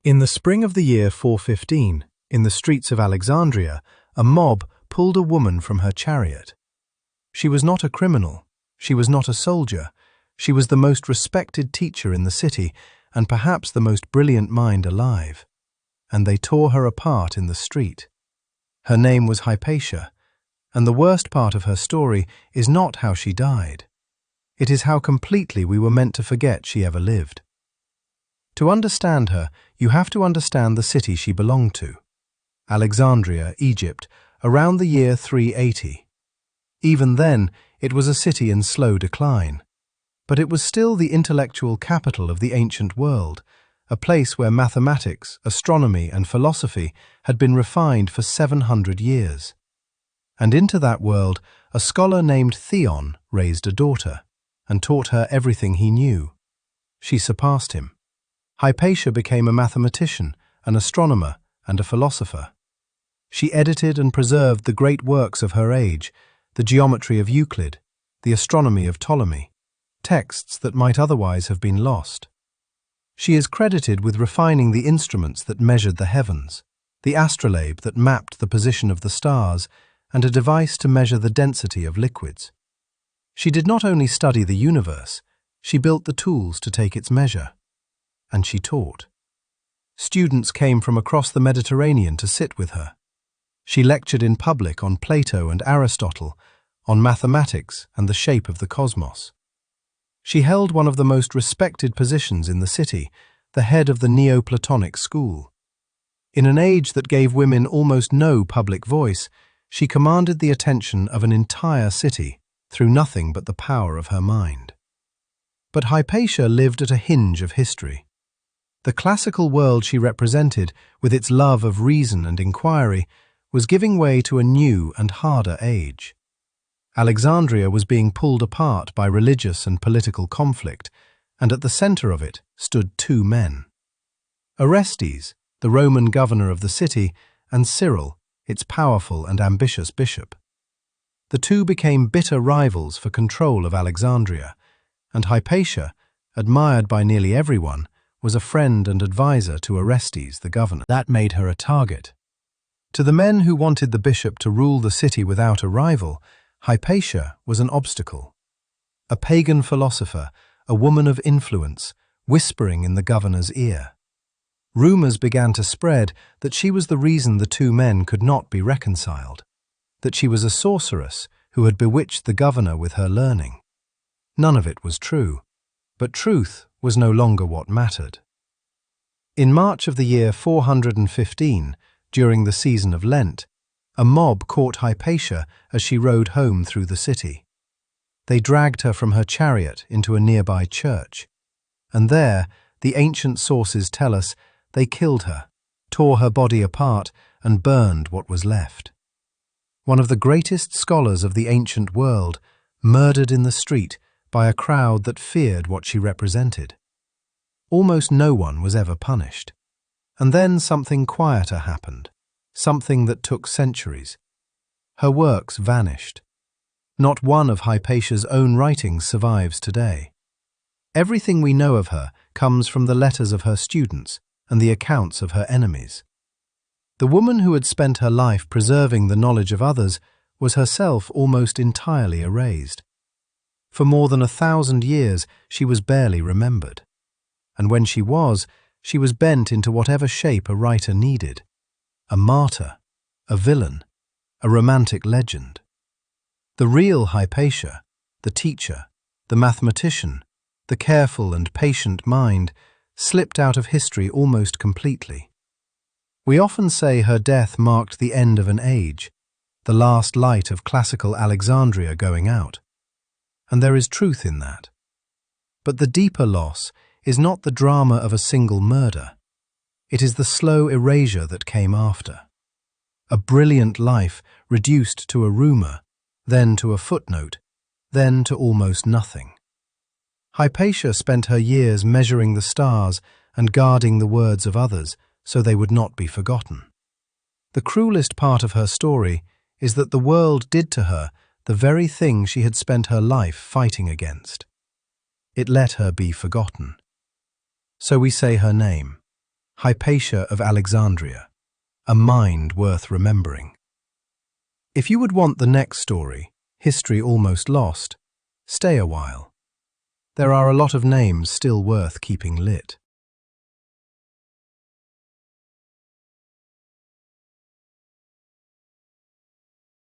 In the spring of the year 415, in the streets of Alexandria, a mob pulled a woman from her chariot. She was not a criminal, she was not a soldier, she was the most respected teacher in the city and perhaps the most brilliant mind alive. And they tore her apart in the street. Her name was Hypatia, and the worst part of her story is not how she died. It is how completely we were meant to forget she ever lived. To understand her, you have to understand the city she belonged to. Alexandria, Egypt, around the year 380. Even then, it was a city in slow decline. But it was still the intellectual capital of the ancient world, a place where mathematics, astronomy, and philosophy had been refined for 700 years. And into that world, a scholar named Theon raised a daughter, and taught her everything he knew. She surpassed him. Hypatia became a mathematician, an astronomer, and a philosopher. She edited and preserved the great works of her age, the geometry of Euclid, the astronomy of Ptolemy, texts that might otherwise have been lost. She is credited with refining the instruments that measured the heavens, the astrolabe that mapped the position of the stars, and a device to measure the density of liquids. She did not only study the universe, she built the tools to take its measure. And she taught. Students came from across the Mediterranean to sit with her. She lectured in public on Plato and Aristotle, on mathematics and the shape of the cosmos. She held one of the most respected positions in the city, the head of the Neoplatonic school. In an age that gave women almost no public voice, she commanded the attention of an entire city through nothing but the power of her mind. But Hypatia lived at a hinge of history. The classical world she represented, with its love of reason and inquiry, was giving way to a new and harder age. Alexandria was being pulled apart by religious and political conflict, and at the center of it stood two men. Orestes, the Roman governor of the city, and Cyril, its powerful and ambitious bishop. The two became bitter rivals for control of Alexandria, and Hypatia, admired by nearly everyone, was a friend and advisor to Orestes, the governor. That made her a target. To the men who wanted the bishop to rule the city without a rival, Hypatia was an obstacle. A pagan philosopher, a woman of influence, whispering in the governor's ear. Rumors began to spread that she was the reason the two men could not be reconciled, that she was a sorceress who had bewitched the governor with her learning. None of it was true, but truth was no longer what mattered. In March of the year 415, during the season of Lent, a mob caught Hypatia as she rode home through the city. They dragged her from her chariot into a nearby church, and there, the ancient sources tell us, they killed her, tore her body apart, and burned what was left. One of the greatest scholars of the ancient world, murdered in the street by a crowd that feared what she represented. Almost no one was ever punished. And then something quieter happened, something that took centuries. Her works vanished. Not one of Hypatia's own writings survives today. Everything we know of her comes from the letters of her students and the accounts of her enemies. The woman who had spent her life preserving the knowledge of others was herself almost entirely erased. For more than 1,000 years, she was barely remembered. And when she was bent into whatever shape a writer needed. A martyr, a villain, a romantic legend. The real Hypatia, the teacher, the mathematician, the careful and patient mind, slipped out of history almost completely. We often say her death marked the end of an age, the last light of classical Alexandria going out. And there is truth in that. But the deeper loss is not the drama of a single murder. It is the slow erasure that came after. A brilliant life reduced to a rumor, then to a footnote, then to almost nothing. Hypatia spent her years measuring the stars and guarding the words of others so they would not be forgotten. The cruelest part of her story is that the world did to her the very thing she had spent her life fighting against. It let her be forgotten. So we say her name, Hypatia of Alexandria, a mind worth remembering. If you would want the next story, History Almost Lost, stay a while. There are a lot of names still worth keeping lit.